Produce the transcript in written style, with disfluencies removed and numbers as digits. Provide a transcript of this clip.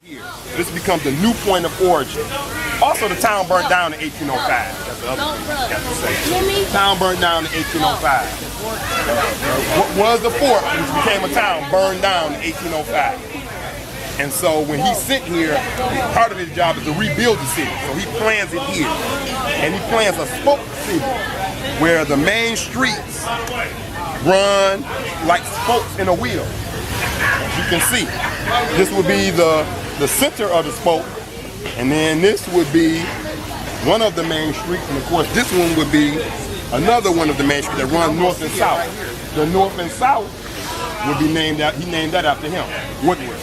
Here, this becomes the new point of origin. Also, the town burnt down in 1805. That's the other thing I got to say. Town burnt down in 1805. What was the fort, which became a town, burned down in 1805. And so when he's sent here, part of his job is to rebuild the city. So he plans it here. And he plans a spoke city where the main streets run like spokes in a wheel. As you can see, this would be the center of the spoke, and then this would be one of the main streets, and of course this one would be another one of the main streets that runs north and south. The north and south would be named out, he named that after him, Woodward.